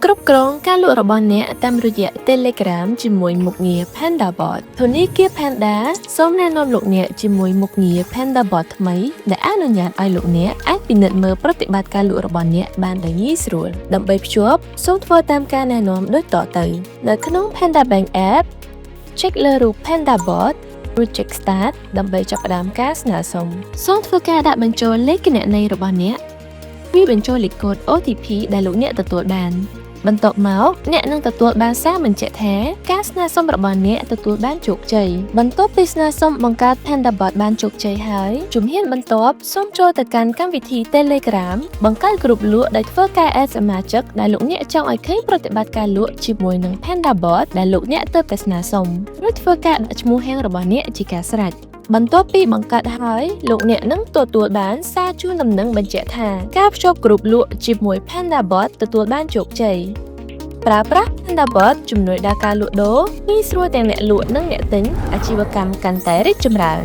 គ្រប់គ្រងការលក់របស់អ្នកតាមរយៈ Telegram ជាមួយមុខងារ PandaBot ធនាគារ Panda សូមណែនាំលោកអ្នកជាមួយមុខងារ PandaBot ថ្មីដែលអនុញ្ញាតឲ្យលោកអ្នកអាចពិនិត្យមើលប្រតិបត្តិការលក់របស់អ្នកបានដោយងាយស្រួលដើម្បីភ្ជាប់សូមធ្វើតាមការណែនាំដូចតទៅនៅក្នុង Panda Bank App ចុចលើរូប PandaBot រួចចុច Start ដើម្បីចាប់ផ្ដើមការស្នើសុំសូមធ្វើការដាក់បញ្ចូលលេខគណនីរបស់អ្នកវាបញ្ចូលលេខកូដ OTP ដែលលោកអ្នកទទួលបានបន្ទាប់មកអ្នកនឹងទទួលបានសារបញ្ជាក់ថាការស្នើសុំរបស់អ្នកទទួលបានជោគជ័យបន្ទាប់ពីស្នើសុំបង្កើត PandaBot បានជោគជ័យហើយជំហានបន្ទាប់សូមចូលទៅកាន់កម្មវិធី Telegram បង្កើតក្រុមលក់ដោយធ្វើការ add សមាជិកដែលលោកអ្នកចង់ឲ្យឃើញប្រតិបត្តិការលក់ជាមួយនឹង PandaBot ដែលលោកអ្នកទើបតែស្នើសុំរួចធ្វើការដាក់ឈ្មោះហាងរបស់អ្នកជាការស្រេចបន្ទាប់ពីបង្កើតហើយលោកអ្នកនឹងទទួលបានសារជូនដំណឹងបញ្ជាក់ថាការភ្ជាប់ក្រុមលក់ជាមួយ PandaBot ទទួលបានជោគជ័យប្រើប្រាស់ PandaBot ជំនួយដល់ការលក់ដូរងាយស្រួលទាំងអ្នកលក់និងអ្នកទិញអាជីវកម្មកាន់តែរីកចម្រើន